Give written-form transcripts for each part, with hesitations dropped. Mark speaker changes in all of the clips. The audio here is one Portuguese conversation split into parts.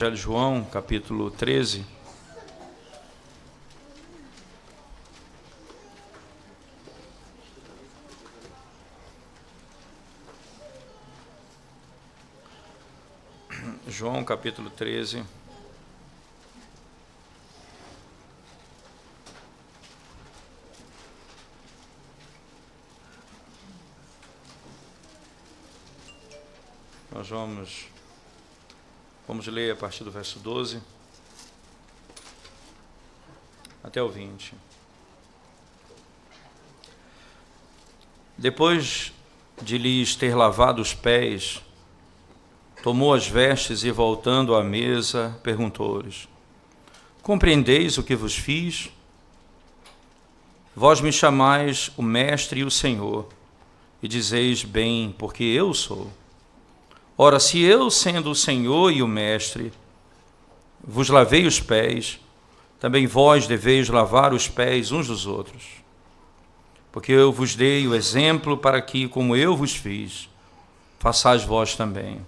Speaker 1: Evangelho de João, capítulo 13. João, capítulo 13. Nós vamos ler a partir do verso 12 até o 20. Depois de lhes ter lavado os pés, tomou as vestes e, voltando à mesa, perguntou-lhes: compreendeis o que vos fiz? Vós me chamais o Mestre e o Senhor, e dizeis bem, porque eu sou. Ora, se eu, sendo o Senhor e o Mestre, vos lavei os pés, também vós deveis lavar os pés uns dos outros. Porque eu vos dei o exemplo para que, como eu vos fiz, façais vós também.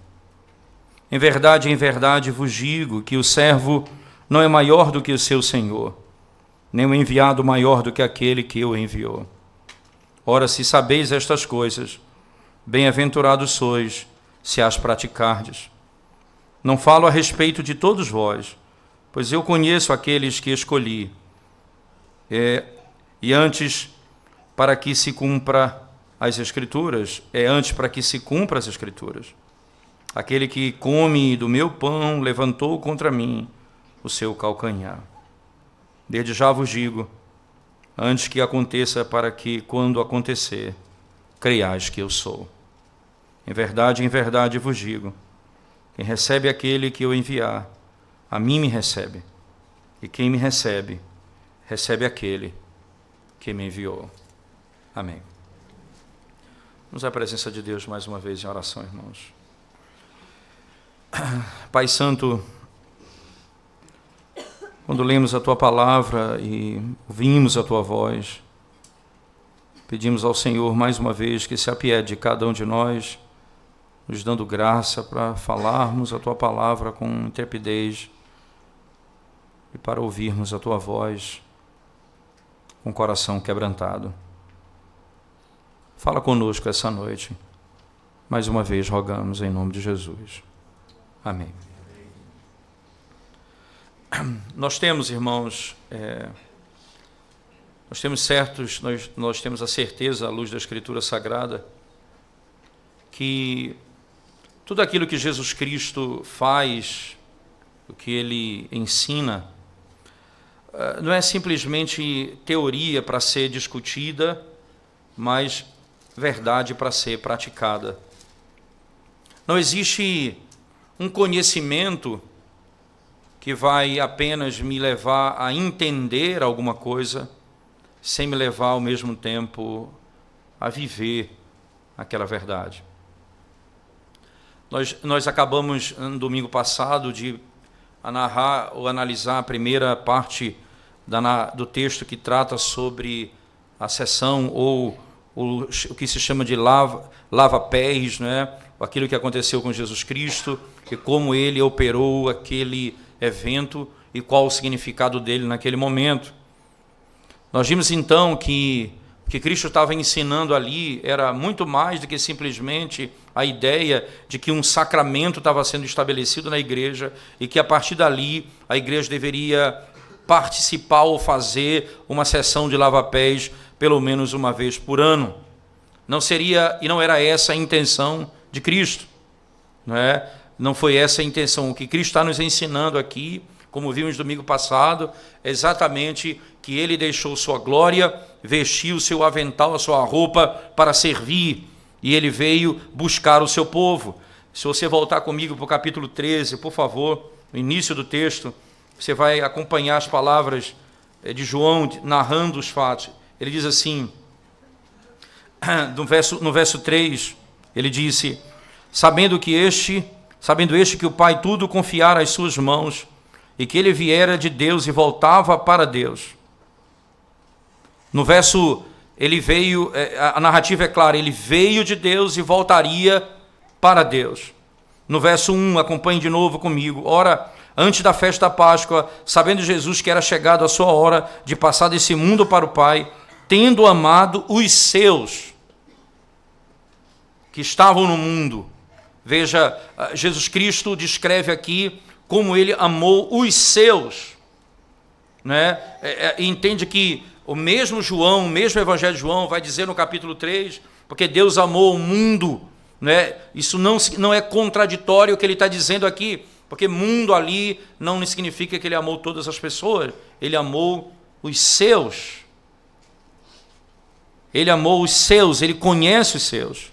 Speaker 1: Em verdade vos digo que o servo não é maior do que o seu senhor, nem o enviado maior do que aquele que o enviou. Ora, se sabeis estas coisas, bem-aventurados sois, se as praticardes. Não falo a respeito de todos vós, pois eu conheço aqueles que escolhi, e antes para que se cumpra as Escrituras, Aquele que come do meu pão levantou contra mim o seu calcanhar. Desde já vos digo, antes que aconteça, para que, quando acontecer, creiais que eu sou. Em verdade vos digo, quem recebe aquele que eu enviar, a mim me recebe, e quem me recebe, recebe aquele que me enviou. Amém. Vamos à presença de Deus mais uma vez em oração, irmãos. Pai Santo, quando lemos a Tua palavra e ouvimos a Tua voz, pedimos ao Senhor mais uma vez que se apiede de cada um de nós, nos dando graça para falarmos a Tua palavra com intrepidez e para ouvirmos a Tua voz com o coração quebrantado. Fala conosco essa noite. Mais uma vez rogamos em nome de Jesus. Amém. Nós temos, irmãos, nós temos a certeza, à luz da Escritura Sagrada, que tudo aquilo que Jesus Cristo faz, o que Ele ensina, não é simplesmente teoria para ser discutida, mas verdade para ser praticada. Não existe um conhecimento que vai apenas me levar a entender alguma coisa, sem me levar ao mesmo tempo a viver aquela verdade. Nós acabamos, no domingo passado, de narrar ou analisar a primeira parte do texto que trata sobre a sessão ou o que se chama de lava-pés, né? Aquilo que aconteceu com Jesus Cristo e como Ele operou aquele evento e qual o significado dele naquele momento. Nós vimos então que o que Cristo estava ensinando ali era muito mais do que simplesmente a ideia de que um sacramento estava sendo estabelecido na igreja e que a partir dali a igreja deveria participar ou fazer uma sessão de lava-pés pelo menos uma vez por ano. Não seria e não era essa a intenção de Cristo, não é? Não foi essa a intenção. O que Cristo está nos ensinando aqui, como vimos domingo passado, é exatamente que Ele deixou sua glória, vestiu o seu avental, a sua roupa para servir, e Ele veio buscar o seu povo. Se você voltar comigo para o capítulo 13, por favor, no início do texto, você vai acompanhar as palavras de João narrando os fatos. Ele diz assim, no verso 3, ele disse: sabendo este que o Pai tudo confiara às suas mãos, e que ele viera de Deus e voltava para Deus. No verso, ele veio, a narrativa é clara, ele veio de Deus e voltaria para Deus. No verso 1, acompanhe de novo comigo. Ora, antes da festa da Páscoa, sabendo Jesus que era chegado a sua hora de passar desse mundo para o Pai, tendo amado os seus que estavam no mundo. Veja, Jesus Cristo descreve aqui como ele amou os seus, né? E entende que o mesmo João, o mesmo Evangelho de João vai dizer no capítulo 3, porque Deus amou o mundo, né? Isso não é contraditório o que ele está dizendo aqui, porque mundo ali não significa que ele amou todas as pessoas, ele amou os seus. Ele amou os seus, ele conhece os seus.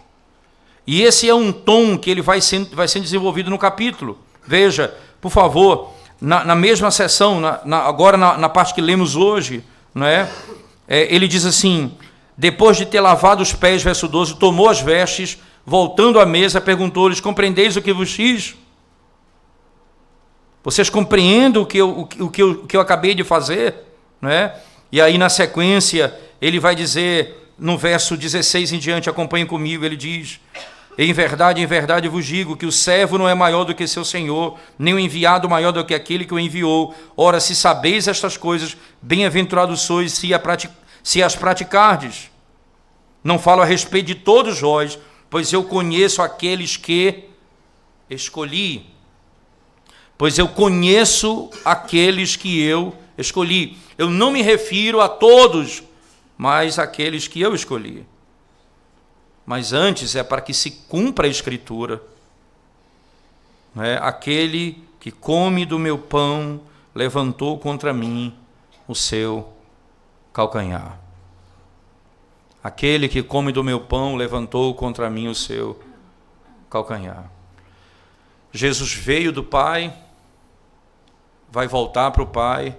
Speaker 1: E esse é um tom que ele vai sendo desenvolvido no capítulo. Veja, por favor, na mesma sessão, agora na parte que lemos hoje, não é? Ele diz assim, depois de ter lavado os pés, verso 12, tomou as vestes, voltando à mesa, perguntou-lhes, compreendeis o que vos fiz? Vocês compreendem o que eu acabei de fazer? Não é? E aí, na sequência, ele vai dizer, no verso 16 em diante, acompanhem comigo, ele diz, em verdade vos digo que o servo não é maior do que seu senhor, nem o enviado maior do que aquele que o enviou. Ora, se sabeis estas coisas, bem-aventurados sois se as praticardes. Não falo a respeito de todos vós, pois eu conheço aqueles que escolhi. Pois eu conheço aqueles que eu escolhi. Eu não me refiro a todos, mas àqueles que eu escolhi. Mas antes é para que se cumpra a Escritura. Aquele que come do meu pão levantou contra mim o seu calcanhar. Aquele que come do meu pão levantou contra mim o seu calcanhar. Jesus veio do Pai, vai voltar para o Pai,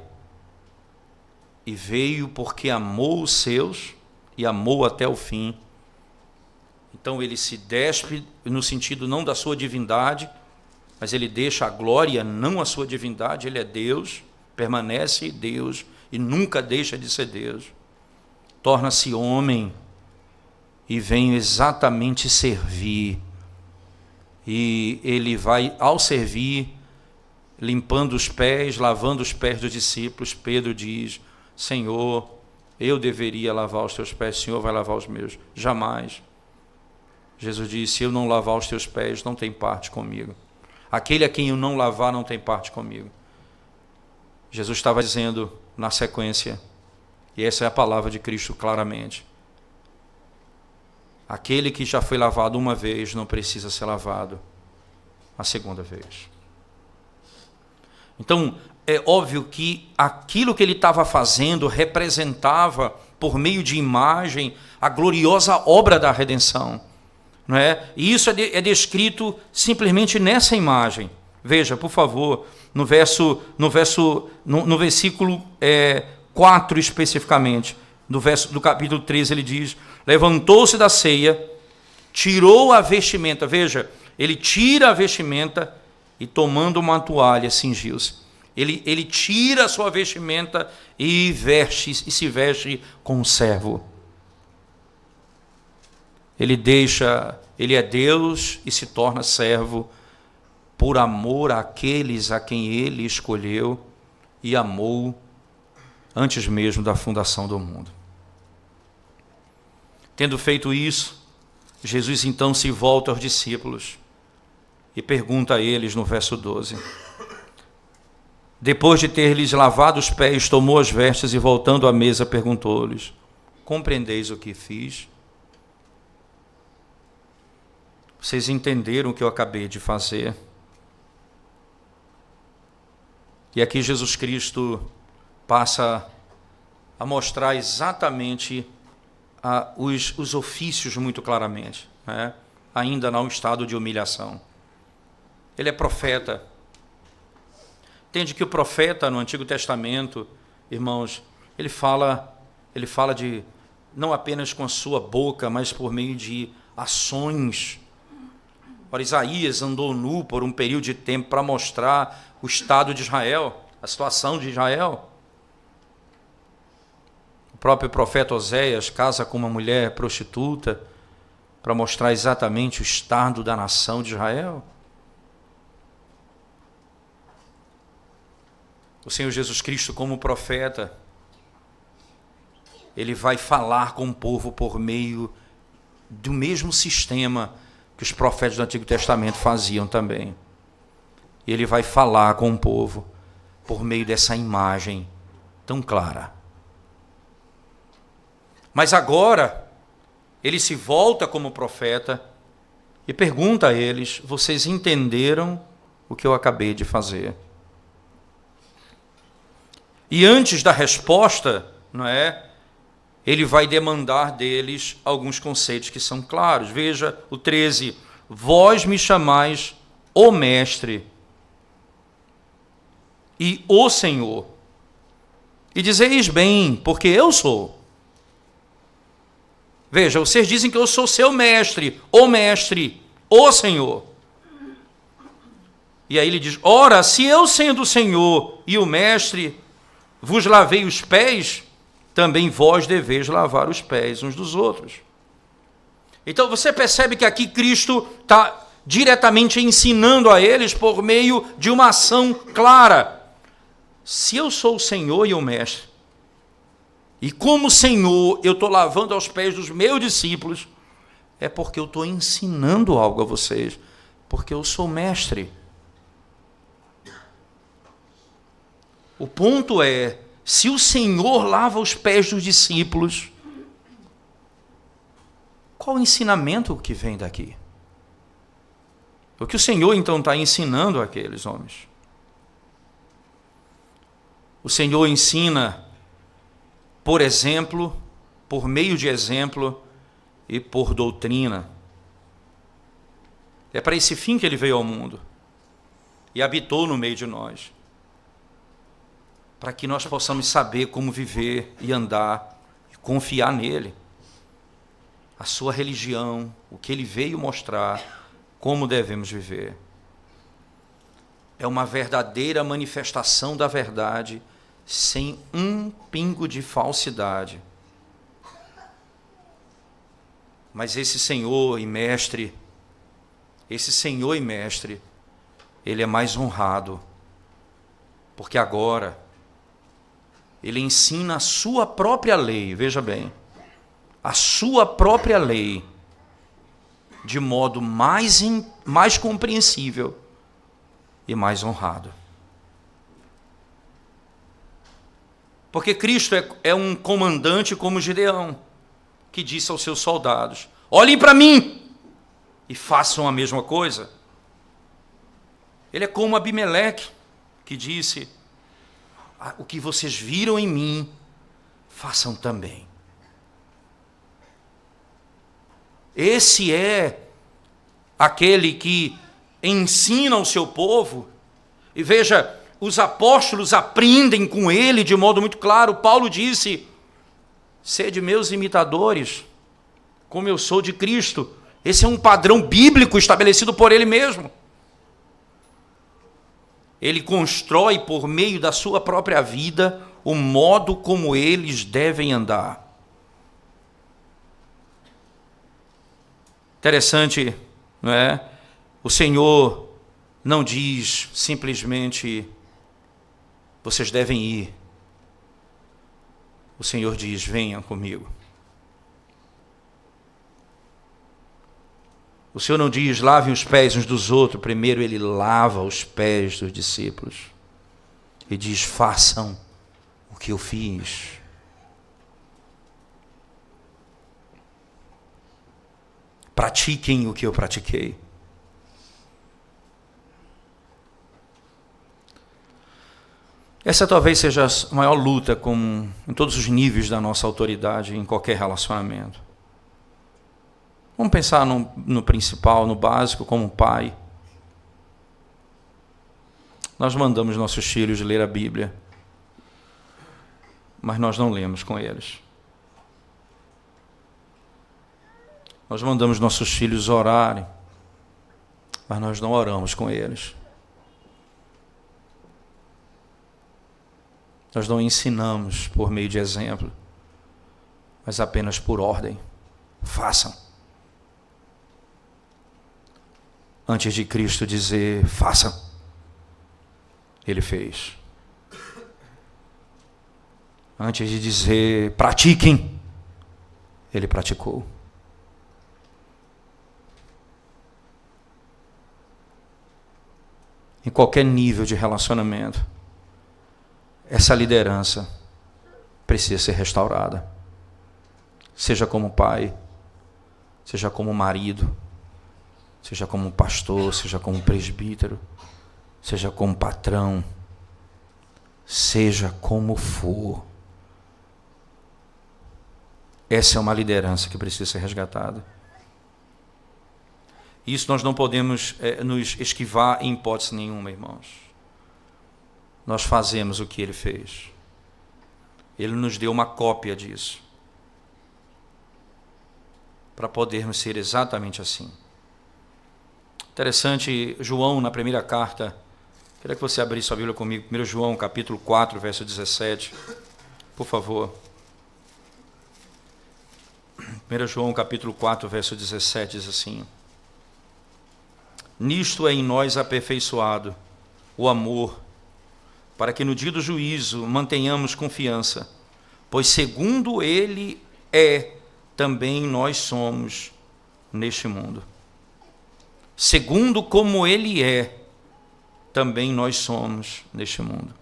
Speaker 1: e veio porque amou os seus e amou até o fim. Então ele se despe no sentido não da sua divindade, mas ele deixa a glória, não a sua divindade. Ele é Deus, permanece Deus e nunca deixa de ser Deus. Torna-se homem e vem exatamente servir. E ele vai, ao servir, limpando os pés, lavando os pés dos discípulos. Pedro diz, Senhor, eu deveria lavar os teus pés, o Senhor vai lavar os meus. Jamais. Jesus disse, se eu não lavar os teus pés, não tem parte comigo. Aquele a quem eu não lavar, não tem parte comigo. Jesus estava dizendo na sequência, e essa é a palavra de Cristo claramente, aquele que já foi lavado uma vez, não precisa ser lavado a segunda vez. Então, é óbvio que aquilo que ele estava fazendo representava, por meio de imagem, a gloriosa obra da redenção. Não é? E isso é descrito simplesmente nessa imagem. Veja, por favor, no versículo 4 especificamente, do capítulo 13, ele diz, levantou-se da ceia, tirou a vestimenta. Veja, ele tira a vestimenta e tomando uma toalha, cingiu-se. Ele tira a sua vestimenta e se veste como servo. Ele é Deus e se torna servo por amor àqueles a quem ele escolheu e amou antes mesmo da fundação do mundo. Tendo feito isso, Jesus então se volta aos discípulos e pergunta a eles no verso 12. Depois de ter-lhes lavado os pés, tomou as vestes e voltando à mesa perguntou-lhes, compreendeis o que fiz? Vocês entenderam o que eu acabei de fazer? E aqui Jesus Cristo passa a mostrar exatamente os ofícios muito claramente, né? Ainda não estado de humilhação. Ele é profeta. Entende que o profeta no Antigo Testamento, irmãos, ele fala de não apenas com a sua boca, mas por meio de ações. Ora, Isaías andou nu por um período de tempo para mostrar o estado de Israel, a situação de Israel. O próprio profeta Oséias casa com uma mulher prostituta para mostrar exatamente o estado da nação de Israel. O Senhor Jesus Cristo, como profeta, ele vai falar com o povo por meio do mesmo sistema que os profetas do Antigo Testamento faziam também. Ele vai falar com o povo por meio dessa imagem tão clara. Mas agora, ele se volta como profeta e pergunta a eles: vocês entenderam o que eu acabei de fazer? E antes da resposta, não é? Ele vai demandar deles alguns conceitos que são claros. Veja o 13. Vós me chamais o Mestre e o Senhor, e dizeis bem, porque eu sou. Veja, vocês dizem que eu sou seu mestre, o Senhor. E aí ele diz: ora, se eu sendo o Senhor e o mestre vos lavei os pés, também vós deveis lavar os pés uns dos outros. Então você percebe que aqui Cristo está diretamente ensinando a eles por meio de uma ação clara. Se eu sou o Senhor e o mestre, e como Senhor eu estou lavando aos pés dos meus discípulos, é porque eu estou ensinando algo a vocês, porque eu sou mestre. O ponto é, se o Senhor lava os pés dos discípulos, qual o ensinamento que vem daqui? O que o Senhor então está ensinando àqueles homens? O Senhor ensina, por exemplo, por meio de exemplo e por doutrina. É para esse fim que ele veio ao mundo e habitou no meio de nós, para que nós possamos saber como viver e andar e confiar nele. A sua religião, o que ele veio mostrar, como devemos viver. É uma verdadeira manifestação da verdade, sem um pingo de falsidade. Mas esse Senhor e Mestre, ele é mais honrado, porque agora ele ensina a sua própria lei, veja bem, a sua própria lei, de modo mais compreensível e mais honrado. Porque Cristo é um comandante como Gideão, que disse aos seus soldados: olhem para mim e façam a mesma coisa. Ele é como Abimeleque, que disse: o que vocês viram em mim, façam também. Esse é aquele que ensina ao seu povo, e veja, os apóstolos aprendem com ele de modo muito claro. Paulo disse: sede meus imitadores, como eu sou de Cristo. Esse é um padrão bíblico estabelecido por ele mesmo. Ele constrói por meio da sua própria vida o modo como eles devem andar. Interessante, não é? O Senhor não diz simplesmente: vocês devem ir. O Senhor diz: venham comigo. O Senhor não diz: lavem os pés uns dos outros. Primeiro ele lava os pés dos discípulos e diz: façam o que eu fiz. Pratiquem o que eu pratiquei. Essa talvez seja a maior luta em todos os níveis da nossa autoridade, em qualquer relacionamento. Vamos pensar no principal, no básico, como pai. Nós mandamos nossos filhos ler a Bíblia, mas nós não lemos com eles. Nós mandamos nossos filhos orarem, mas nós não oramos com eles. Nós não ensinamos por meio de exemplo, mas apenas por ordem. Façam. Antes de Cristo dizer façam, ele fez. Antes de dizer, pratiquem, ele praticou. Em qualquer nível de relacionamento, essa liderança precisa ser restaurada. Seja como pai, seja como marido, seja como pastor, seja como presbítero, seja como patrão, seja como for. Essa é uma liderança que precisa ser resgatada. Isso nós não podemos nos esquivar em hipótese nenhuma, irmãos. Nós fazemos o que ele fez. Ele nos deu uma cópia disso, para podermos ser exatamente assim. Interessante, João, na primeira carta, queria que você abrisse sua Bíblia comigo, 1 João, capítulo 4, verso 17, por favor. 1 João, capítulo 4, verso 17, diz assim: nisto é em nós aperfeiçoado o amor, para que no dia do juízo mantenhamos confiança, pois segundo ele é, também nós somos neste mundo. Segundo como ele é, também nós somos neste mundo.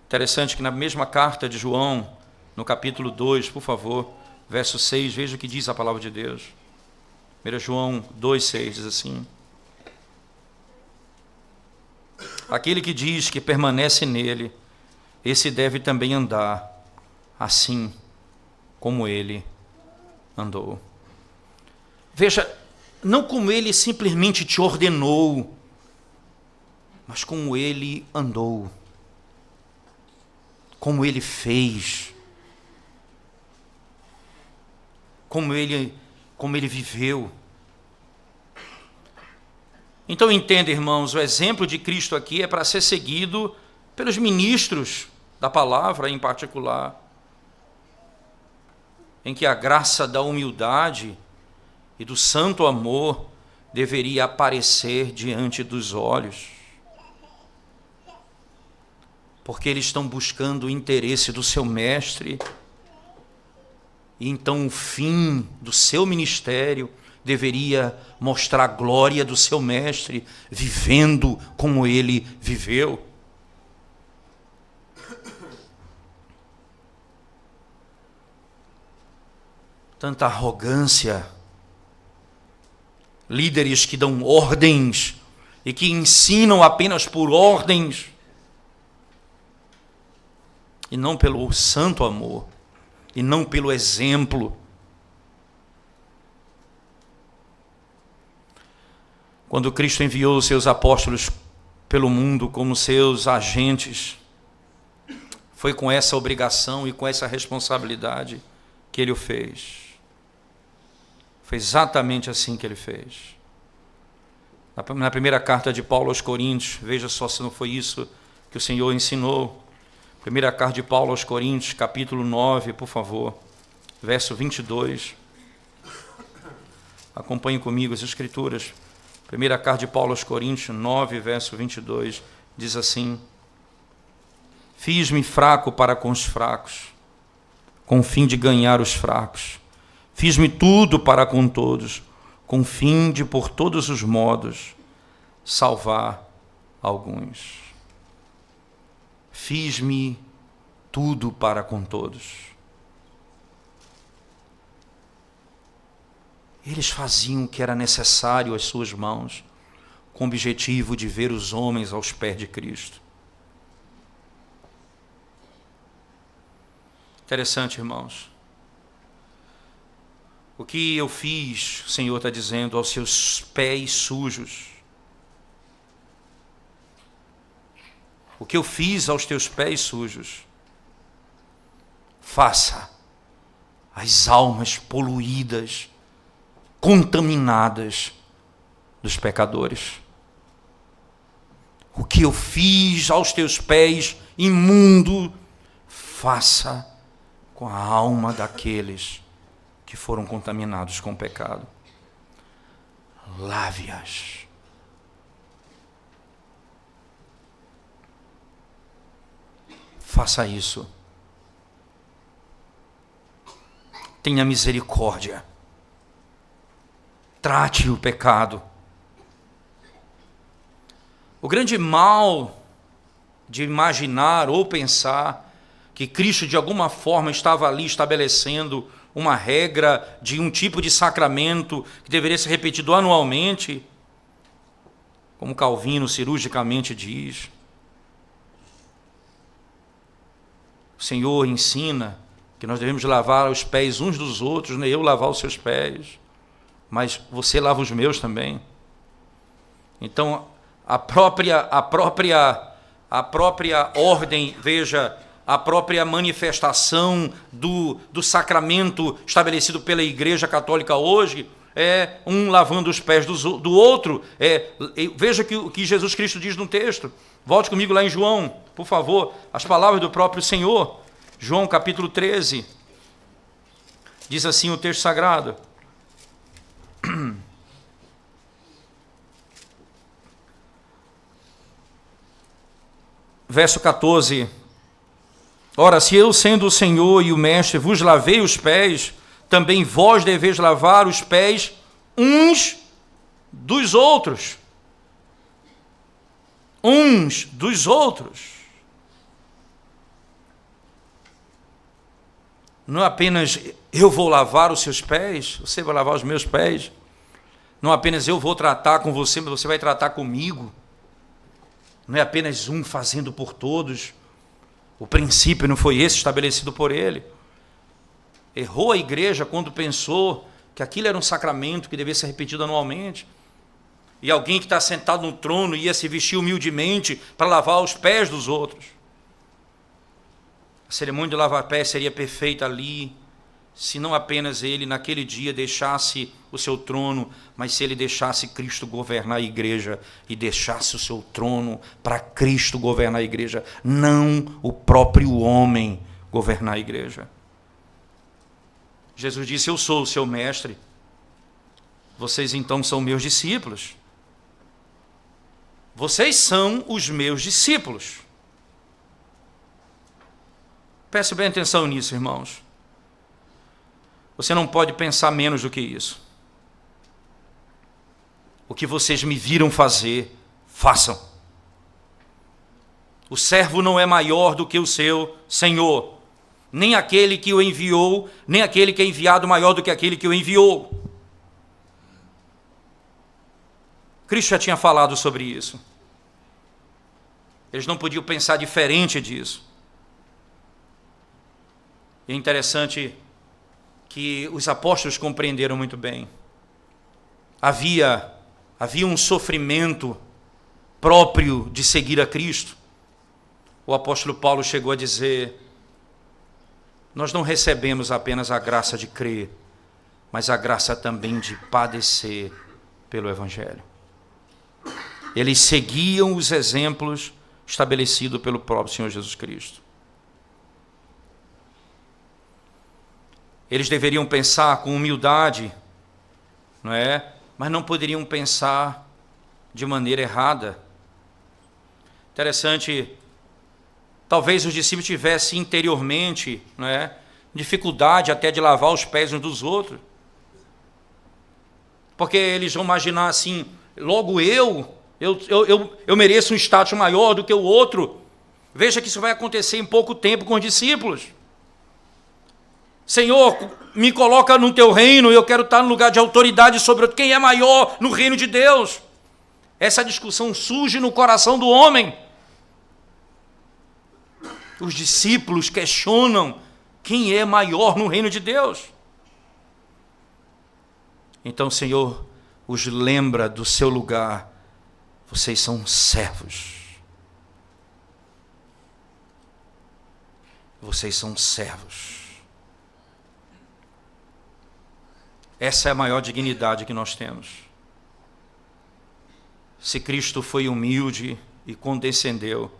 Speaker 1: Interessante que na mesma carta de João, no capítulo 2, por favor, verso 6, veja o que diz a palavra de Deus. 1 João 2,6 diz assim: aquele que diz que permanece nele, esse deve também andar assim como ele andou. Veja, não como ele simplesmente te ordenou, mas como ele andou, como ele fez, como ele viveu. Então entenda, irmãos, o exemplo de Cristo aqui é para ser seguido pelos ministros da palavra em particular, em que a graça da humildade e do santo amor deveria aparecer diante dos olhos, porque eles estão buscando o interesse do seu mestre, e então o fim do seu ministério deveria mostrar a glória do seu mestre, vivendo como ele viveu. Tanta arrogância, líderes que dão ordens e que ensinam apenas por ordens e não pelo santo amor, e não pelo exemplo. Quando Cristo enviou os seus apóstolos pelo mundo como seus agentes, foi com essa obrigação e com essa responsabilidade que ele o fez. Foi exatamente assim que ele fez. Na primeira carta de Paulo aos Coríntios, veja só se não foi isso que o Senhor ensinou. Primeira carta de Paulo aos Coríntios, capítulo 9, por favor, verso 22. Acompanhe comigo as Escrituras. Primeira carta de Paulo aos Coríntios, 9, verso 22, diz assim: fiz-me fraco para com os fracos, com o fim de ganhar os fracos. Fiz-me tudo para com todos, com o fim de, por todos os modos, salvar alguns. Fiz-me tudo para com todos. Eles faziam o que era necessário às suas mãos, com o objetivo de ver os homens aos pés de Cristo. Interessante, irmãos. O que eu fiz, o Senhor está dizendo, aos seus pés sujos. O que eu fiz aos teus pés sujos, faça as almas poluídas, contaminadas dos pecadores. O que eu fiz aos teus pés imundo, faça com a alma daqueles que foram contaminados com o pecado. Lave-as. Faça isso. tenha misericórdia. Trate o pecado. O grande mal de imaginar ou pensar que Cristo de alguma forma estava ali estabelecendo uma regra de um tipo de sacramento que deveria ser repetido anualmente, como Calvino cirurgicamente diz. O Senhor ensina que nós devemos lavar os pés uns dos outros, não é eu lavar os seus pés, mas você lava os meus também. Então, a própria ordem, veja, a própria manifestação do sacramento estabelecido pela Igreja Católica hoje é um lavando os pés do outro. Veja o que Jesus Cristo diz no texto. Volte comigo lá em João, por favor, as palavras do próprio Senhor. João capítulo 13, diz assim o texto sagrado. Verso 14. Ora, se eu, sendo o Senhor e o Mestre, vos lavei os pés, também vós deveis lavar os pés uns dos outros. Uns dos outros. Não apenas eu vou lavar os seus pés, você vai lavar os meus pés. Não apenas eu vou tratar com você, mas você vai tratar comigo. Não é apenas um fazendo por todos. O princípio não foi esse estabelecido por ele. Errou a igreja quando pensou que aquilo era um sacramento que devia ser repetido anualmente. E alguém que está sentado no trono ia se vestir humildemente para lavar os pés dos outros. A cerimônia de lavar pés seria perfeita ali, se não apenas ele naquele dia deixasse o seu trono, mas se ele deixasse Cristo governar a igreja e deixasse o seu trono para Cristo governar a igreja, não o próprio homem governar a igreja. Jesus disse: eu sou o seu mestre, vocês então são meus discípulos. Vocês são os meus discípulos. Preste bem atenção nisso, irmãos. Você não pode pensar menos do que isso. O que vocês me viram fazer, façam. O servo não é maior do que o seu senhor, nem aquele que o enviou, nem aquele que é enviado maior do que aquele que o enviou. Cristo já tinha falado sobre isso. Eles não podiam pensar diferente disso. E é interessante que os apóstolos compreenderam muito bem. Havia um sofrimento próprio de seguir a Cristo. O apóstolo Paulo chegou a dizer: nós não recebemos apenas a graça de crer, mas a graça também de padecer pelo Evangelho. Eles seguiam os exemplos estabelecidos pelo próprio Senhor Jesus Cristo. Eles deveriam pensar com humildade, não é? Mas não poderiam pensar de maneira errada. Interessante, talvez os discípulos tivessem interiormente, não é, dificuldade até de lavar os pés uns dos outros. Porque eles vão imaginar assim: logo eu mereço um status maior do que o outro. Veja que isso vai acontecer em pouco tempo com os discípulos. Senhor, me coloca no teu reino, eu quero estar no lugar de autoridade sobre outro. Quem é maior no reino de Deus? Essa discussão surge no coração do homem. Os discípulos questionam quem é maior no reino de Deus. Então o Senhor os lembra do seu lugar. Vocês são servos. Vocês são servos. Essa é a maior dignidade que nós temos. Se Cristo foi humilde e condescendeu,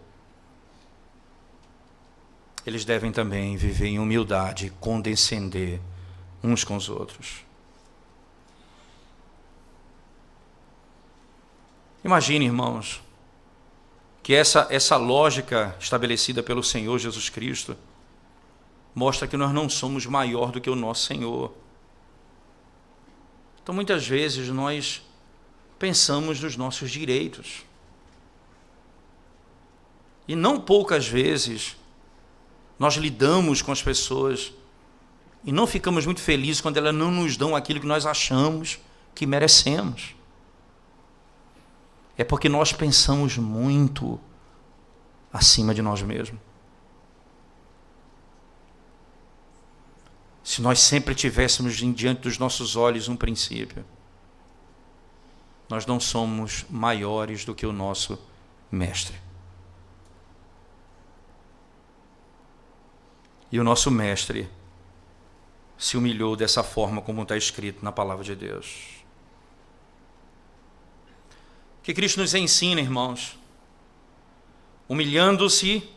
Speaker 1: eles devem também viver em humildade e condescender uns com os outros. Imagine, irmãos, que essa lógica estabelecida pelo Senhor Jesus Cristo mostra que nós não somos maior do que o nosso Senhor. Então, muitas vezes, nós pensamos nos nossos direitos. E não poucas vezes, nós lidamos com as pessoas e não ficamos muito felizes quando elas não nos dão aquilo que nós achamos que merecemos. É porque nós pensamos muito acima de nós mesmos. Se nós sempre tivéssemos diante dos nossos olhos um princípio, nós não somos maiores do que o nosso mestre. E o nosso mestre se humilhou dessa forma como está escrito na palavra de Deus. O que Cristo nos ensina, irmãos? Humilhando-se,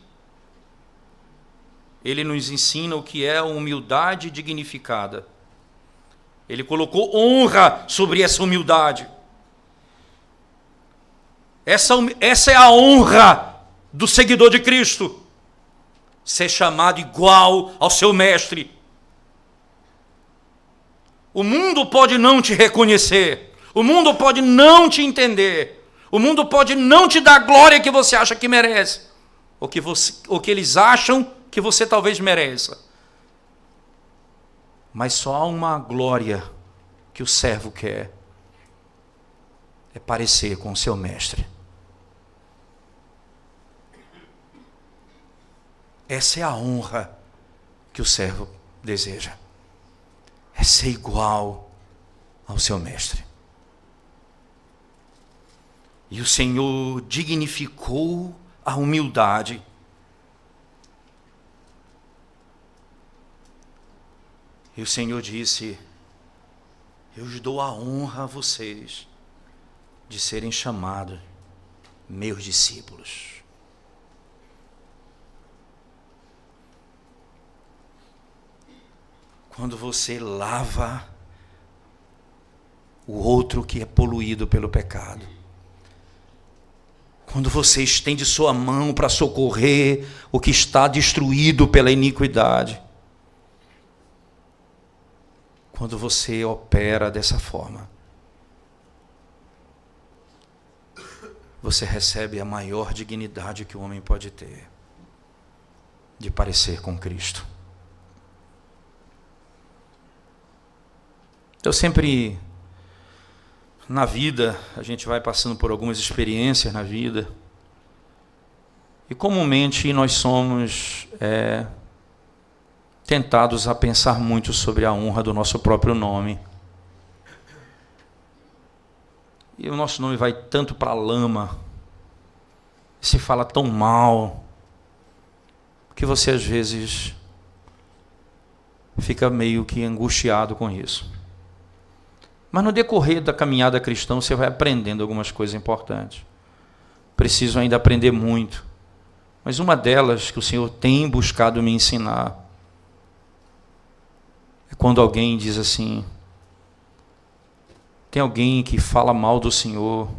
Speaker 1: Ele nos ensina o que é a humildade dignificada. Ele colocou honra sobre essa humildade. Essa é a honra do seguidor de Cristo. Ser chamado igual ao seu mestre. O mundo pode não te reconhecer. O mundo pode não te entender. O mundo pode não te dar a glória que você acha que merece. Ou que eles acham que você talvez mereça. Mas só há uma glória que o servo quer. É parecer com o seu mestre. Essa é a honra que o servo deseja. É ser igual ao seu mestre. E o Senhor dignificou a humildade. E o Senhor disse: eu os dou a honra a vocês de serem chamados meus discípulos. Quando você lava o outro que é poluído pelo pecado. Quando você estende sua mão para socorrer o que está destruído pela iniquidade. Quando você opera dessa forma, você recebe a maior dignidade que o homem pode ter, de parecer com Cristo. Eu sempre, na vida, a gente vai passando por algumas experiências na vida, e comumente nós somos tentados a pensar muito sobre a honra do nosso próprio nome. E o nosso nome vai tanto para a lama, se fala tão mal, que você às vezes fica meio que angustiado com isso. Mas no decorrer da caminhada cristã você vai aprendendo algumas coisas importantes. Preciso ainda aprender muito. Mas uma delas que o Senhor tem buscado me ensinar é quando alguém diz assim: tem alguém que fala mal do Senhor.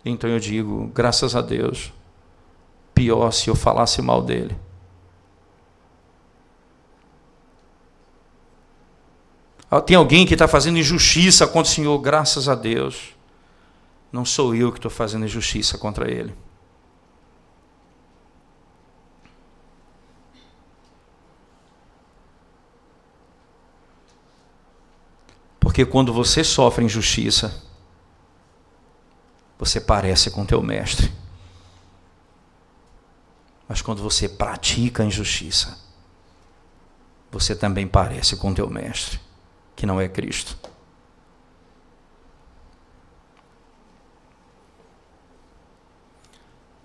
Speaker 1: Então eu digo: graças a Deus. Pior se eu falasse mal dele. Tem alguém que está fazendo injustiça contra o Senhor, graças a Deus. Não sou eu que estou fazendo injustiça contra ele. Porque quando você sofre injustiça, você parece com teu mestre. Mas quando você pratica a injustiça, você também parece com teu mestre, que não é Cristo.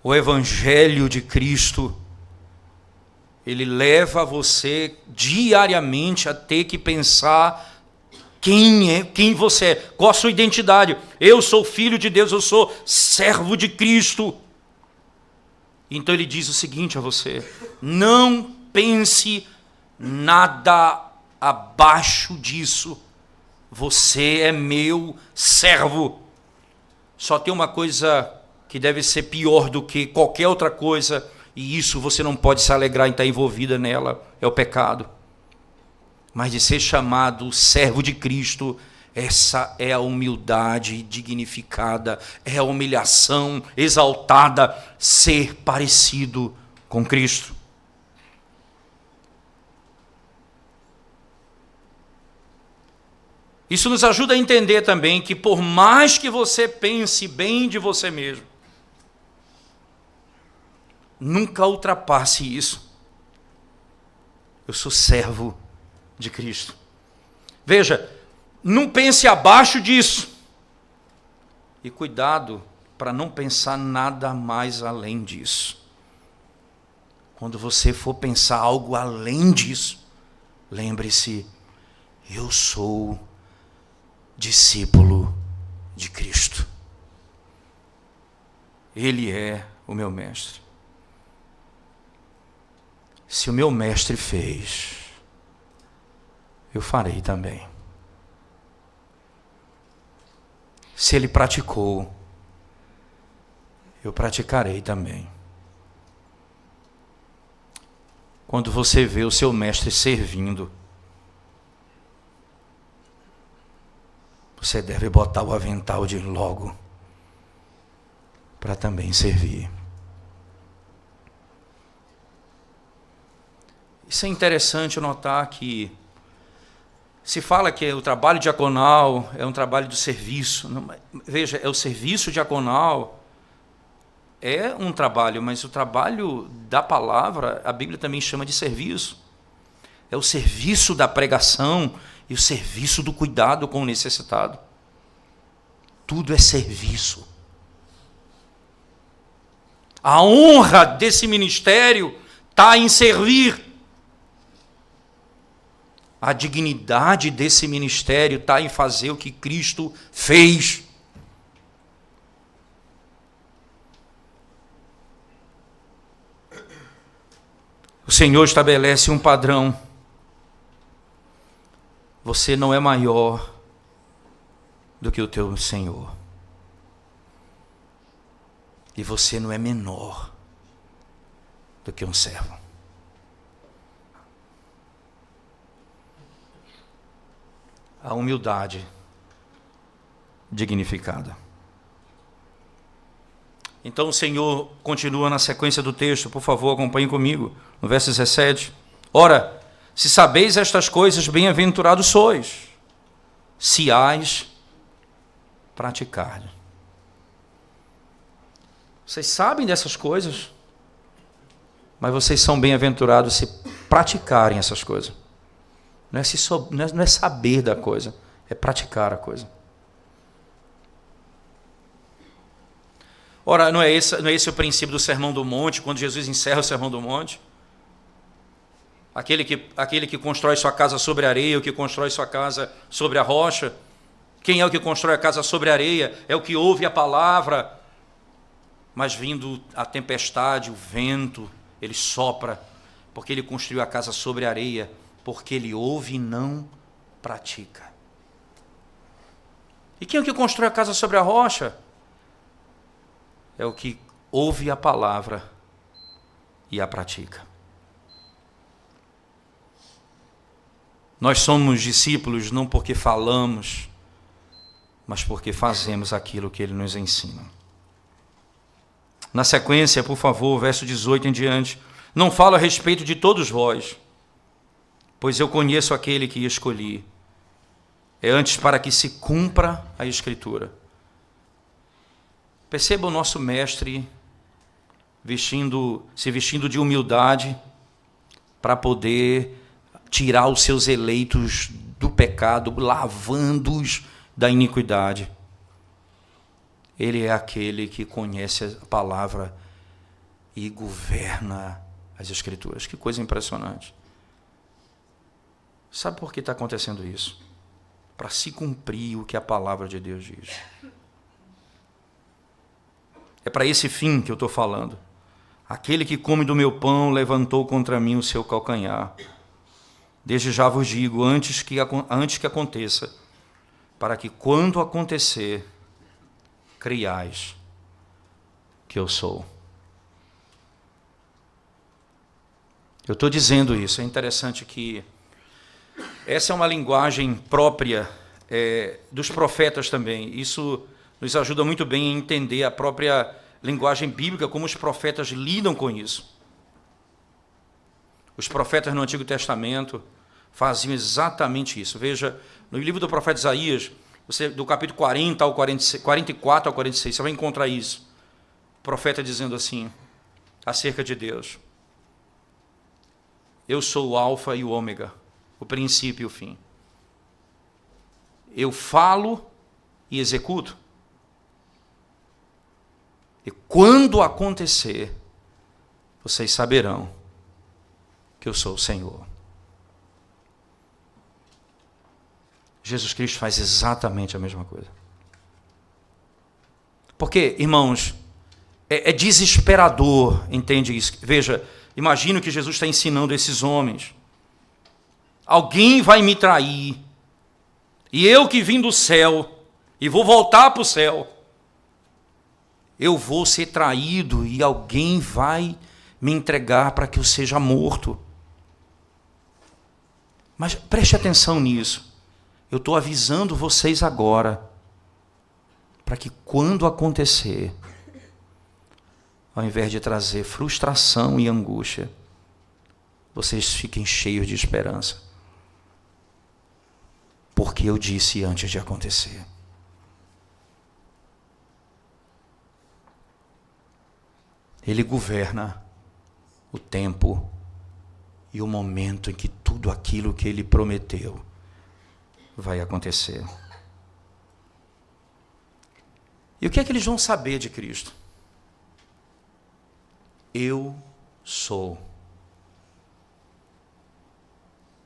Speaker 1: O Evangelho de Cristo, ele leva você diariamente a ter que pensar quem você é, qual a sua identidade. Eu sou filho de Deus, eu sou servo de Cristo. Então ele diz o seguinte a você: não pense nada abaixo disso. Você é meu servo. Só tem uma coisa que deve ser pior do que qualquer outra coisa, e isso você não pode se alegrar em estar envolvida nela, é o pecado. Mas de ser chamado servo de Cristo, essa é a humildade dignificada, é a humilhação exaltada, ser parecido com Cristo. Isso nos ajuda a entender também que por mais que você pense bem de você mesmo, nunca ultrapasse isso. Eu sou servo de Cristo. Veja, não pense abaixo disso. E cuidado para não pensar nada mais além disso. Quando você for pensar algo além disso, lembre-se, eu sou discípulo de Cristo. Ele é o meu mestre. Se o meu mestre fez, eu farei também. Se ele praticou, eu praticarei também. Quando você vê o seu mestre servindo, você deve botar o avental de logo para também servir. Isso é interessante notar que se fala que o trabalho diaconal é um trabalho do serviço. Veja, é o serviço diaconal, é um trabalho, mas o trabalho da palavra, a Bíblia também chama de serviço. É o serviço da pregação e o serviço do cuidado com o necessitado. Tudo é serviço. A honra desse ministério está em servir. A dignidade desse ministério está em fazer o que Cristo fez. O Senhor estabelece um padrão. Você não é maior do que o teu Senhor. E você não é menor do que um servo. A humildade dignificada. Então o Senhor continua na sequência do texto, por favor, acompanhe comigo, no verso 17. Ora, se sabeis estas coisas, bem-aventurados sois, se as praticardes. Vocês sabem dessas coisas, mas vocês são bem-aventurados se praticarem essas coisas. Não é saber da coisa, é praticar a coisa. Ora, não é esse o princípio do Sermão do Monte, quando Jesus encerra o Sermão do Monte? Aquele que constrói sua casa sobre a areia, o que constrói sua casa sobre a rocha. Quem é o que constrói a casa sobre a areia? É o que ouve a palavra, mas vindo a tempestade, o vento, ele sopra, porque ele construiu a casa sobre a areia, porque ele ouve e não pratica. E quem é o que constrói a casa sobre a rocha? É o que ouve a palavra e a pratica. Nós somos discípulos não porque falamos, mas porque fazemos aquilo que ele nos ensina. Na sequência, por favor, verso 18 em diante. Não falo a respeito de todos vós, pois eu conheço aquele que escolhi. É antes para que se cumpra a Escritura. Perceba o nosso mestre se vestindo de humildade para poder tirar os seus eleitos do pecado, lavando-os da iniquidade. Ele é aquele que conhece a palavra e governa as Escrituras. Que coisa impressionante. Sabe por que está acontecendo isso? Para se cumprir o que a palavra de Deus diz. É para esse fim que eu estou falando. Aquele que come do meu pão levantou contra mim o seu calcanhar. Desde já vos digo, antes que aconteça, para que quando acontecer, creiais que eu sou. Eu estou dizendo isso. É interessante que essa é uma linguagem própria dos profetas também. Isso nos ajuda muito bem a entender a própria linguagem bíblica, como os profetas lidam com isso. Os profetas no Antigo Testamento faziam exatamente isso. Veja, no livro do profeta Isaías, do capítulo 40 ao 44 ao 46, você vai encontrar isso. O profeta dizendo assim, acerca de Deus: eu sou o alfa e o ômega, o princípio e o fim. Eu falo e executo. E quando acontecer, vocês saberão que eu sou o Senhor. Jesus Cristo faz exatamente a mesma coisa. Porque, irmãos, é desesperador, entende isso? Veja, imagina o que Jesus está ensinando esses homens. Alguém vai me trair, e eu que vim do céu, e vou voltar para o céu, eu vou ser traído, e alguém vai me entregar para que eu seja morto. Mas preste atenção nisso. Eu estou avisando vocês agora, para que quando acontecer, ao invés de trazer frustração e angústia, vocês fiquem cheios de esperança. Porque eu disse antes de acontecer. Ele governa o tempo e o momento em que tudo aquilo que ele prometeu vai acontecer. E o que é que eles vão saber de Cristo? Eu sou.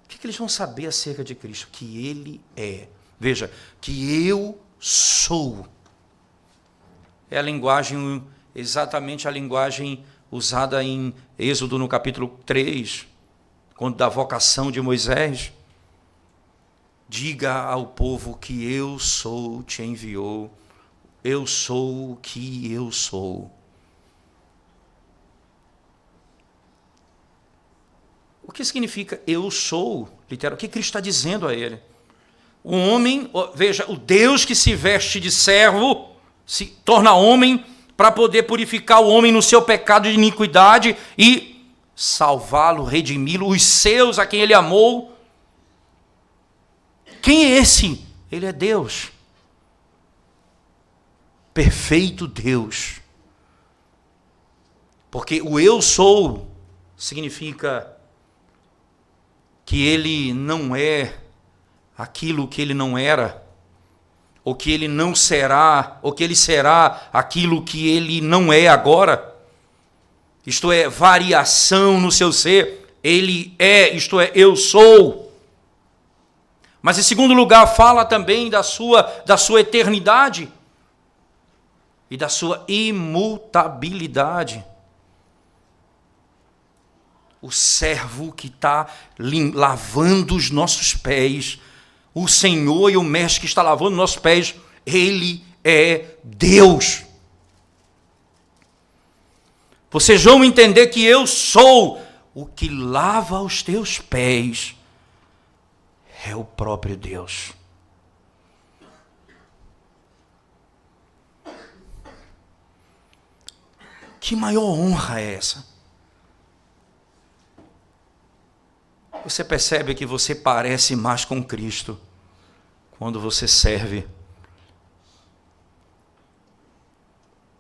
Speaker 1: O que é que eles vão saber acerca de Cristo? Que Ele é. Veja, que eu sou. É a linguagem, exatamente a linguagem usada em Êxodo no capítulo 3, quando da vocação de Moisés. Diga ao povo que eu sou, te enviou. Eu sou o que eu sou. O que significa eu sou, literal? O que Cristo está dizendo a ele? O homem, veja, o Deus que se veste de servo, se torna homem para poder purificar o homem no seu pecado de iniquidade e salvá-lo, redimi-lo, os seus a quem ele amou. Quem é esse? Ele é Deus. Perfeito Deus. Porque o eu sou significa que ele não é aquilo que ele não era, ou que ele não será, ou que ele será aquilo que ele não é agora. Isto é, variação no seu ser. Ele é, isto é, eu sou. Mas em segundo lugar, fala também da sua eternidade e da sua imutabilidade. O servo que está lavando os nossos pés, o Senhor e o Mestre que está lavando os nossos pés, Ele é Deus. Vocês vão entender que eu sou o que lava os teus pés, é o próprio Deus. Que maior honra é essa? Você percebe que você parece mais com Cristo quando você serve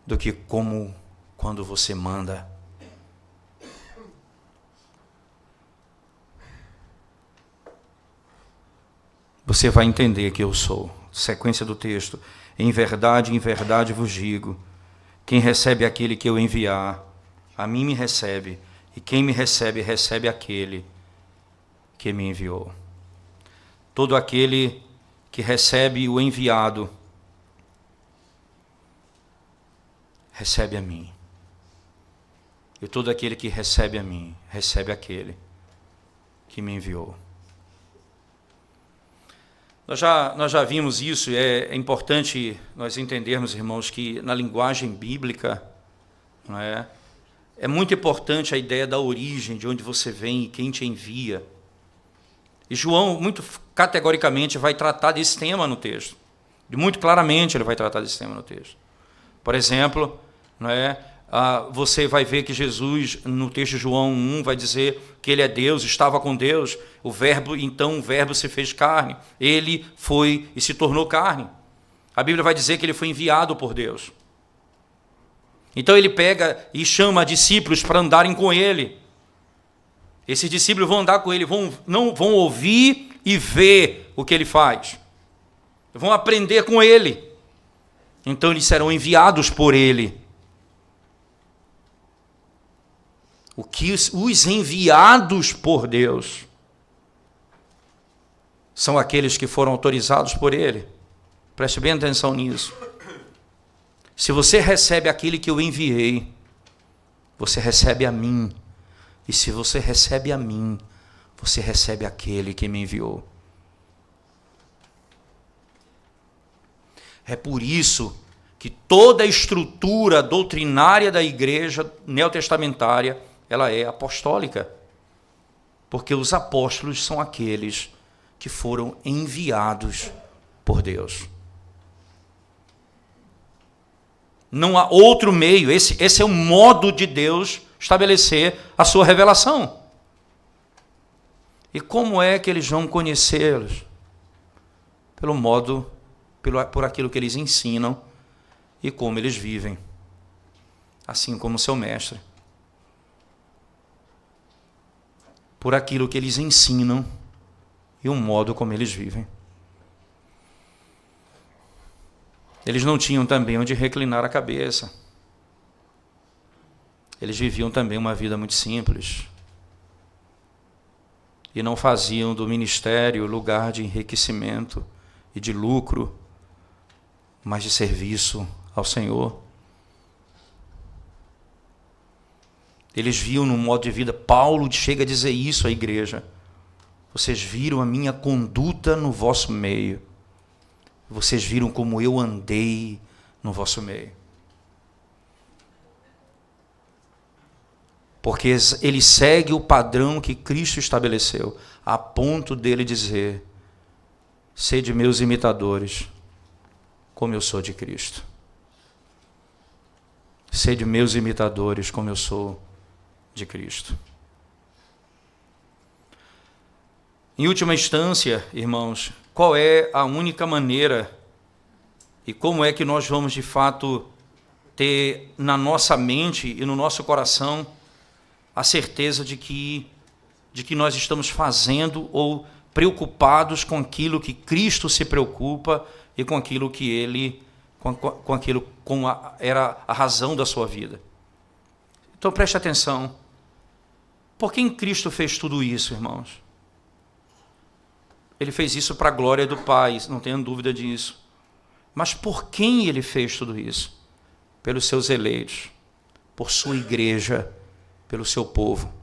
Speaker 1: do que como quando você manda. Você vai entender que eu sou. Sequência do texto. Em verdade vos digo, quem recebe aquele que eu enviar, a mim me recebe, e quem me recebe, recebe aquele que me enviou. Todo aquele que recebe o enviado, recebe a mim. E todo aquele que recebe a mim, recebe aquele que me enviou. Nós já vimos isso, e é importante nós entendermos, irmãos, que na linguagem bíblica, não é, é muito importante a ideia da origem, de onde você vem e quem te envia. E João, muito categoricamente, vai tratar desse tema no texto. Muito claramente ele vai tratar desse tema no texto. Por exemplo, não é, você vai ver que Jesus, no texto de João 1, vai dizer que ele é Deus, estava com Deus, então o verbo se fez carne, ele foi e se tornou carne. A Bíblia vai dizer que ele foi enviado por Deus. Então ele pega e chama discípulos para andarem com ele. Esses discípulos vão andar com ele, vão ouvir e ver o que ele faz. Vão aprender com ele. Então eles serão enviados por ele. Os enviados por Deus são aqueles que foram autorizados por ele. Preste bem atenção nisso. Se você recebe aquele que eu enviei, você recebe a mim. E se você recebe a mim, você recebe aquele que me enviou. É por isso que toda a estrutura doutrinária da igreja neotestamentária, ela é apostólica. Porque os apóstolos são aqueles que foram enviados por Deus. Não há outro meio, esse é o modo de Deus estabelecer a sua revelação. E como é que eles vão conhecê-los? Por aquilo que eles ensinam e como eles vivem, assim como seu mestre. Por aquilo que eles ensinam e o modo como eles vivem. Eles não tinham também onde reclinar a cabeça. Eles viviam também uma vida muito simples. E não faziam do ministério lugar de enriquecimento e de lucro, mas de serviço ao Senhor. Eles viam no modo de vida. Paulo chega a dizer isso à igreja. Vocês viram a minha conduta no vosso meio. Vocês viram como eu andei no vosso meio. Porque ele segue o padrão que Cristo estabeleceu, a ponto dele dizer: sede meus imitadores, como eu sou de Cristo. Sede meus imitadores, como eu sou de Cristo. Em última instância, irmãos, qual é a única maneira e como é que nós vamos de fato ter na nossa mente e no nosso coração a certeza de que nós estamos fazendo ou preocupados com aquilo que Cristo se preocupa e com aquilo que ele, era a razão da sua vida. Então preste atenção. Por que Cristo fez tudo isso, irmãos? Ele fez isso para a glória do Pai, não tenham dúvida disso. Mas por quem ele fez tudo isso? Pelos seus eleitos, por sua igreja, pelo seu povo.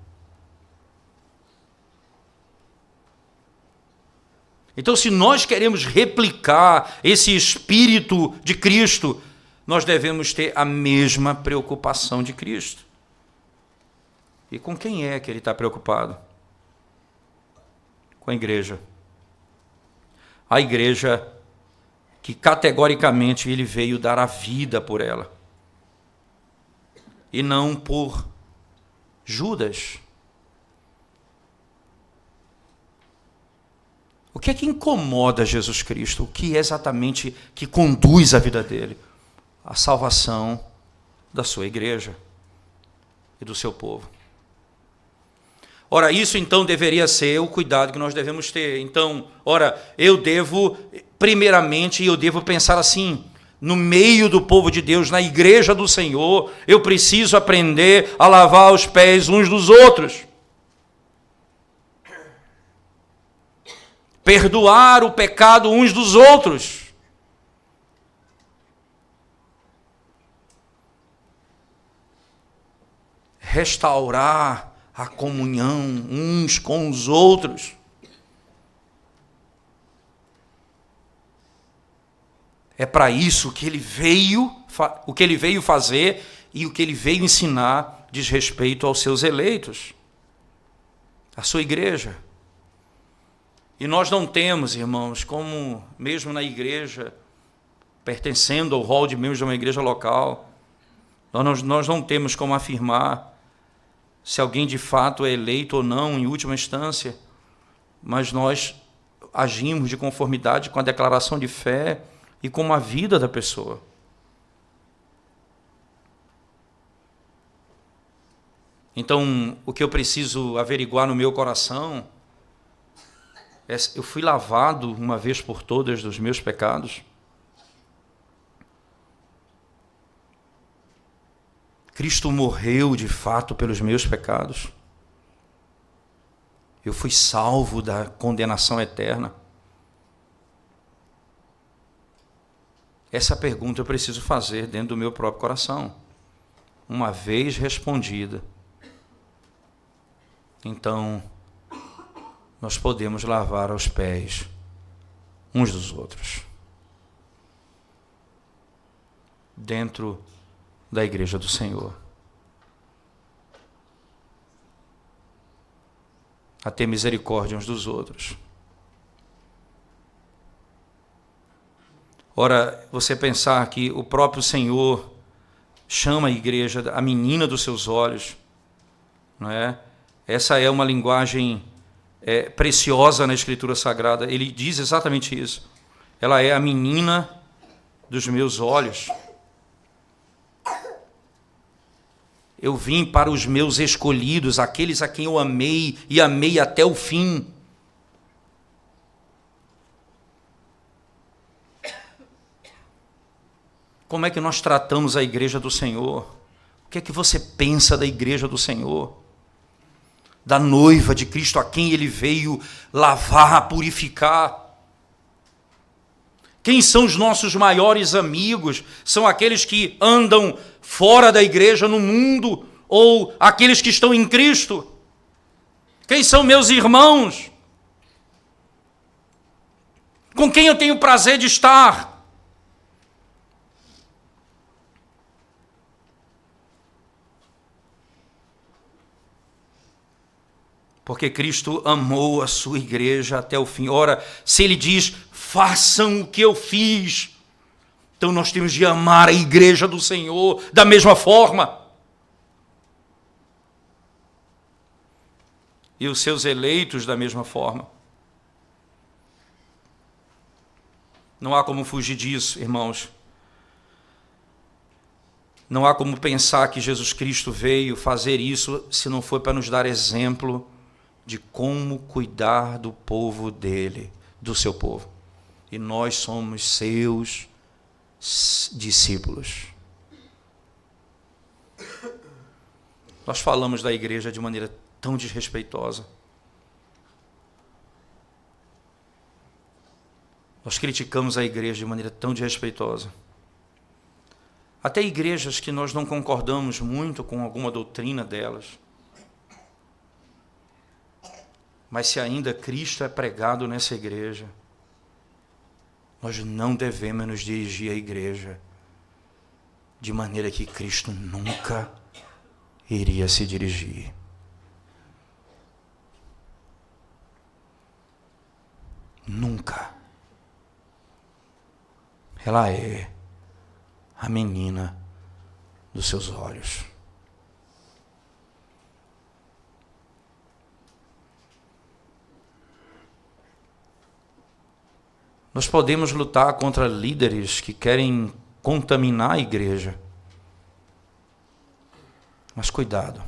Speaker 1: Então, se nós queremos replicar esse espírito de Cristo, nós devemos ter a mesma preocupação de Cristo. E com quem é que ele está preocupado? Com a igreja. A igreja que categoricamente ele veio dar a vida por ela. E não por Judas. O que é que incomoda Jesus Cristo? O que é exatamente que conduz a vida dele? A salvação da sua igreja e do seu povo. Ora, isso então deveria ser o cuidado que nós devemos ter. Então, primeiramente, eu devo pensar assim: no meio do povo de Deus, na igreja do Senhor, eu preciso aprender a lavar os pés uns dos outros. Perdoar o pecado uns dos outros. Restaurar a comunhão uns com os outros. É para isso que ele veio, o que ele veio fazer e o que ele veio ensinar diz respeito aos seus eleitos, à sua igreja. E nós não temos, irmãos, como mesmo na igreja, pertencendo ao rol de membros de uma igreja local, nós não temos como afirmar se alguém de fato é eleito ou não, em última instância, mas nós agimos de conformidade com a declaração de fé e com a vida da pessoa. Então, o que eu preciso averiguar no meu coração é: eu fui lavado uma vez por todas dos meus pecados? Cristo morreu de fato pelos meus pecados? Eu fui salvo da condenação eterna? Essa pergunta eu preciso fazer dentro do meu próprio coração. Uma vez respondida, então nós podemos lavar os pés uns dos outros, dentro da igreja do Senhor. A ter misericórdia uns dos outros. Ora, você pensar que o próprio Senhor chama a igreja a menina dos seus olhos, não é? Essa é uma linguagem preciosa na Escritura Sagrada. Ele diz exatamente isso. Ela é a menina dos meus olhos. Eu vim para os meus escolhidos, aqueles a quem eu amei e amei até o fim. Como é que nós tratamos a igreja do Senhor? O que é que você pensa da igreja do Senhor? Da noiva de Cristo, a quem Ele veio lavar, purificar? Quem são os nossos maiores amigos? São aqueles que andam fora da igreja, no mundo, ou aqueles que estão em Cristo? Quem são meus irmãos? Com quem eu tenho prazer de estar? Porque Cristo amou a sua igreja até o fim. Ora, se Ele diz, façam o que eu fiz, então nós temos de amar a igreja do Senhor da mesma forma. E os seus eleitos da mesma forma. Não há como fugir disso, irmãos. Não há como pensar que Jesus Cristo veio fazer isso se não for para nos dar exemplo de como cuidar do povo dele, do seu povo. E nós somos seus discípulos. Nós falamos da igreja de maneira tão desrespeitosa. Nós criticamos a igreja de maneira tão desrespeitosa. Até igrejas que nós não concordamos muito com alguma doutrina delas. Mas se ainda Cristo é pregado nessa igreja, nós não devemos nos dirigir à igreja de maneira que Cristo nunca iria se dirigir. Nunca. Ela é a menina dos seus olhos. Nós podemos lutar contra líderes que querem contaminar a igreja. Mas cuidado,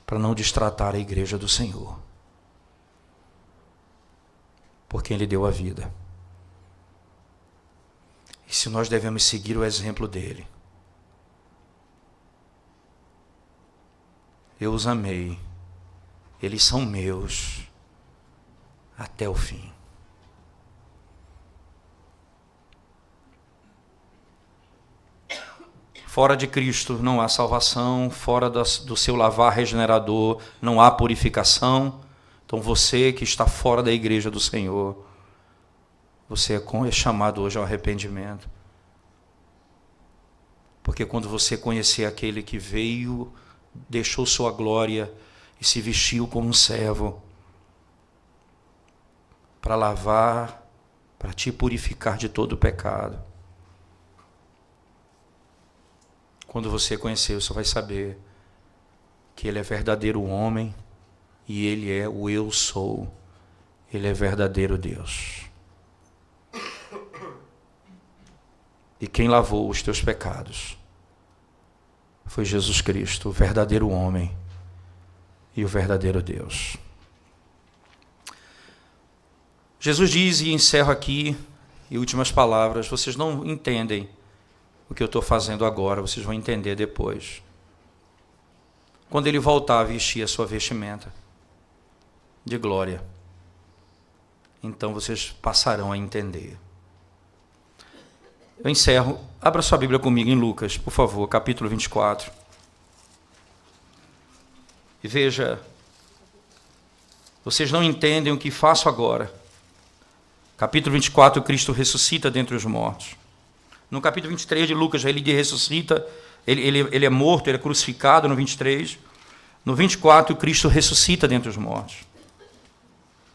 Speaker 1: para não destratar a igreja do Senhor, por quem Ele deu a vida. E se nós devemos seguir o exemplo dele. Eu os amei, eles são meus até o fim. Fora de Cristo não há salvação, fora do seu lavar regenerador não há purificação. Então você que está fora da igreja do Senhor, você é chamado hoje ao arrependimento. Porque quando você conhecer aquele que veio, deixou sua glória e se vestiu como um servo, para lavar, para te purificar de todo o pecado. Quando você conhecer, você vai saber que Ele é verdadeiro homem e Ele é o eu sou. Ele é verdadeiro Deus. E quem lavou os teus pecados foi Jesus Cristo, o verdadeiro homem e o verdadeiro Deus. Jesus diz, e encerro aqui, em últimas palavras, vocês não entendem o que eu estou fazendo agora, vocês vão entender depois. Quando Ele voltar a vestir a sua vestimenta de glória, então vocês passarão a entender. Eu encerro. Abra sua Bíblia comigo em Lucas, por favor, capítulo 24. E veja, vocês não entendem o que faço agora. Capítulo 24, Cristo ressuscita dentre os mortos. No capítulo 23 de Lucas, ele ressuscita, ele é morto, ele é crucificado no 23. No 24, Cristo ressuscita dentre os mortos.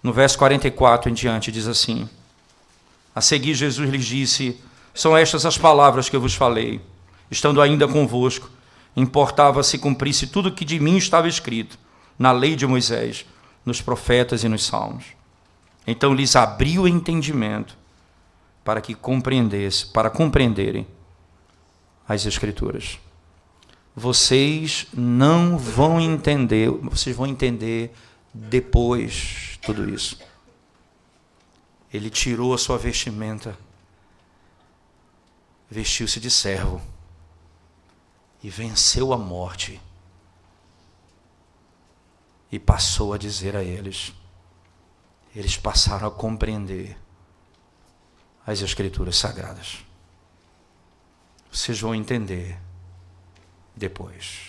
Speaker 1: No verso 44 em diante, diz assim: a seguir, Jesus lhes disse: são estas as palavras que eu vos falei, estando ainda convosco. Importava se cumprisse tudo o que de mim estava escrito, na lei de Moisés, nos profetas e nos salmos. Então lhes abriu o entendimento para compreenderem as Escrituras. Vocês não vão entender, vocês vão entender depois tudo isso. Ele tirou a sua vestimenta, vestiu-se de servo e venceu a morte. E passou a dizer a eles passaram a compreender as Escrituras Sagradas. Vocês vão entender depois.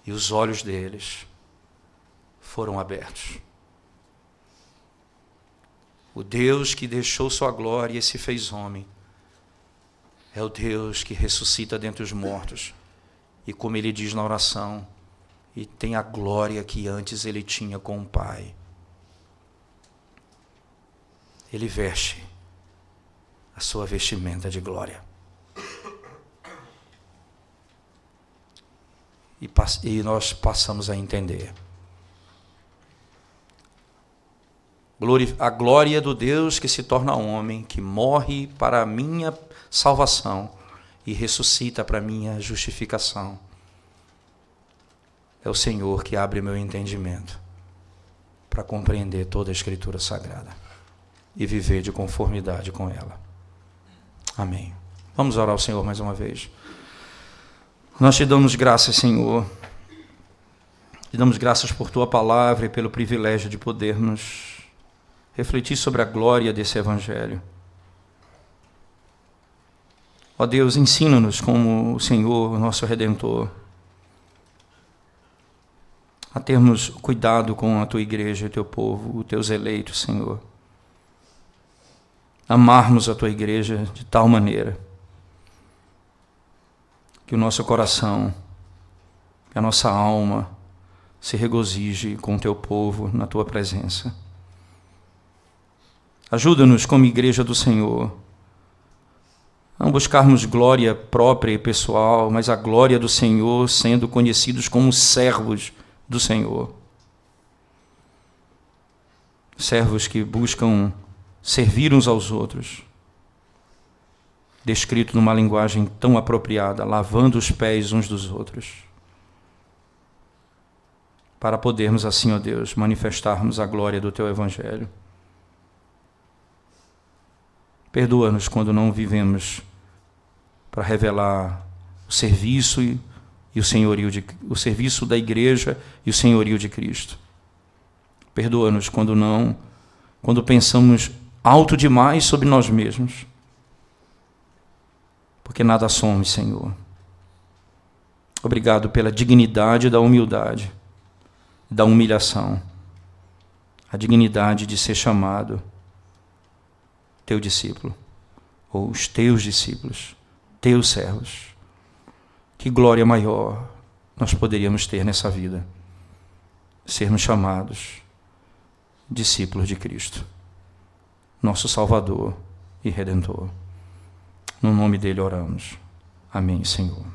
Speaker 1: E os olhos deles foram abertos. O Deus que deixou sua glória e se fez homem é o Deus que ressuscita dentre os mortos. E como ele diz na oração, e tem a glória que antes ele tinha com o Pai. Ele veste a sua vestimenta de glória. E nós passamos a entender. A glória do Deus que se torna homem, que morre para a minha salvação e ressuscita para a minha justificação. É o Senhor que abre meu entendimento para compreender toda a Escritura Sagrada e viver de conformidade com ela. Amém. Vamos orar ao Senhor mais uma vez. Nós te damos graças, Senhor. Te damos graças por tua palavra e pelo privilégio de podermos refletir sobre a glória desse Evangelho. Ó Deus, ensina-nos como o Senhor, nosso Redentor, a termos cuidado com a tua igreja, o teu povo, os teus eleitos, Senhor. Amarmos a tua igreja de tal maneira que o nosso coração, que a nossa alma se regozije com o teu povo na tua presença. Ajuda-nos como igreja do Senhor a não buscarmos glória própria e pessoal, mas a glória do Senhor sendo conhecidos como servos do Senhor. Servos que buscam servir uns aos outros, descrito numa linguagem tão apropriada, lavando os pés uns dos outros, para podermos assim, ó Deus, manifestarmos a glória do teu Evangelho. Perdoa-nos quando não vivemos para revelar o serviço e o senhorio o serviço da igreja e o senhorio de Cristo. Perdoa-nos quando pensamos alto demais sobre nós mesmos, porque nada somos, Senhor. Obrigado pela dignidade da humildade, da humilhação, a dignidade de ser chamado teu discípulo, ou os teus discípulos, teus servos. Que glória maior nós poderíamos ter nessa vida, sermos chamados discípulos de Cristo, nosso Salvador e Redentor. No nome dele oramos. Amém, Senhor.